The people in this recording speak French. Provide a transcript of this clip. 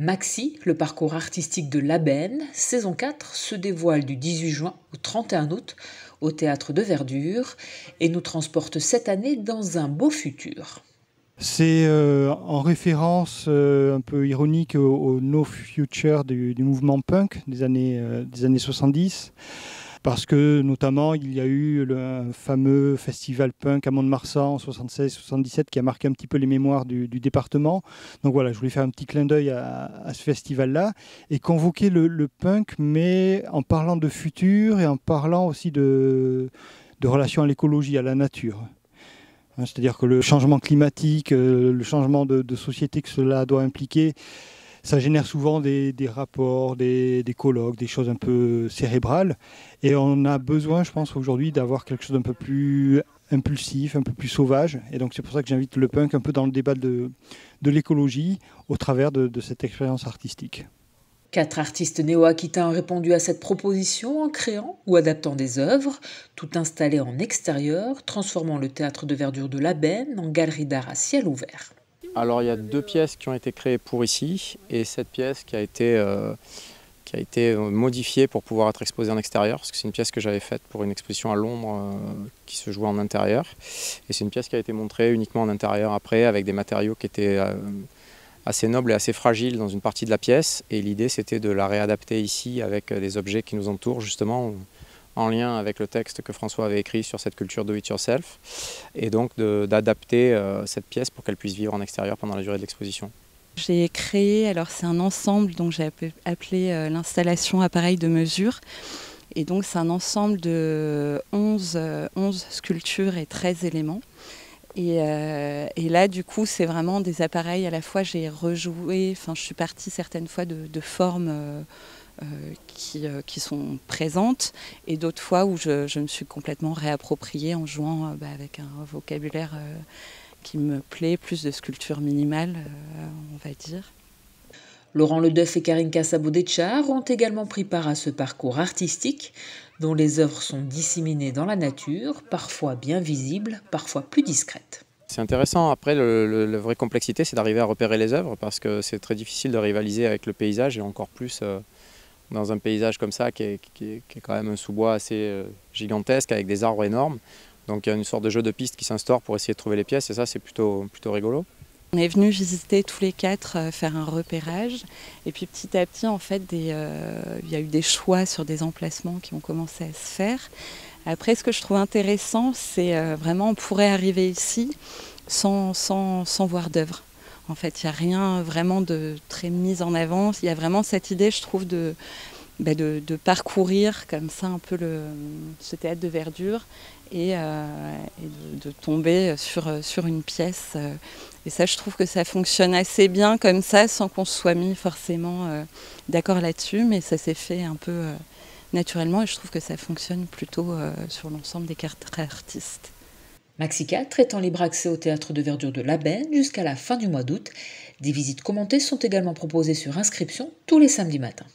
Maxi, le parcours artistique de l'Aben, saison 4, se dévoile du 18 juin au 31 août au Théâtre de Verdure et nous transporte cette année dans un beau futur. C'est en référence un peu ironique au No Future du mouvement punk des années 70. Parce que notamment il y a eu un fameux festival punk à Mont-de-Marsan en 76-77 qui a marqué un petit peu les mémoires du département. Donc voilà, je voulais faire un petit clin d'œil à ce festival-là et convoquer le punk, mais en parlant de futur et en parlant aussi de relation à l'écologie, à la nature. C'est-à-dire que le changement climatique, le changement de société que cela doit impliquer, ça génère souvent des rapports, des colloques, des choses un peu cérébrales. Et on a besoin, je pense, aujourd'hui d'avoir quelque chose d'un peu plus impulsif, un peu plus sauvage. Et donc c'est pour ça que j'invite le punk un peu dans le débat de l'écologie au travers de cette expérience artistique. 4 artistes néo-aquitains ont répondu à cette proposition en créant ou adaptant des œuvres, tout installé en extérieur, transformant le Théâtre de Verdure de l'Aben en galerie d'art à ciel ouvert. Alors il y a 2 pièces qui ont été créées pour ici et cette pièce qui a été modifiée pour pouvoir être exposée en extérieur, parce que c'est une pièce que j'avais faite pour une exposition à Londres qui se jouait en intérieur. Et c'est une pièce qui a été montrée uniquement en intérieur après, avec des matériaux qui étaient assez nobles et assez fragiles dans une partie de la pièce. Et l'idée c'était de la réadapter ici avec des objets qui nous entourent justement, en lien avec le texte que François avait écrit sur cette culture do it yourself, et donc d'adapter cette pièce pour qu'elle puisse vivre en extérieur pendant la durée de l'exposition. J'ai créé, alors c'est un ensemble, donc j'ai appelé l'installation appareil de mesure, et donc c'est un ensemble de 11 sculptures et 13 éléments. Et là, du coup, c'est vraiment des appareils, à la fois j'ai rejoué, je suis partie certaines fois de formes qui sont présentes et d'autres fois où je me suis complètement réappropriée en jouant avec un vocabulaire qui me plaît, plus de sculpture minimale, on va dire. Laurent Ledeuf et Karinka Sabodetchar ont également pris part à ce parcours artistique dont les œuvres sont disséminées dans la nature, parfois bien visibles, parfois plus discrètes. C'est intéressant. Après, la vraie complexité, c'est d'arriver à repérer les œuvres parce que c'est très difficile de rivaliser avec le paysage et encore plus dans un paysage comme ça qui est quand même un sous-bois assez gigantesque avec des arbres énormes. Donc il y a une sorte de jeu de piste qui s'instaure pour essayer de trouver les pièces et ça c'est plutôt rigolo. On est venus visiter tous les 4, faire un repérage et puis petit à petit en fait il y a eu des choix sur des emplacements qui ont commencé à se faire. Après ce que je trouve intéressant c'est vraiment on pourrait arriver ici sans voir d'œuvre. En fait, il n'y a rien vraiment de très mis en avant. Il y a vraiment cette idée, je trouve, de parcourir comme ça un peu ce théâtre de verdure et de tomber sur une pièce. Et ça, je trouve que ça fonctionne assez bien comme ça, sans qu'on se soit mis forcément d'accord là-dessus. Mais ça s'est fait un peu naturellement et je trouve que ça fonctionne plutôt sur l'ensemble des 4 artistes. Maxi 4 est en libre accès au Théâtre de Verdure de l'Aben jusqu'à la fin du mois d'août. Des visites commentées sont également proposées sur inscription tous les samedis matins.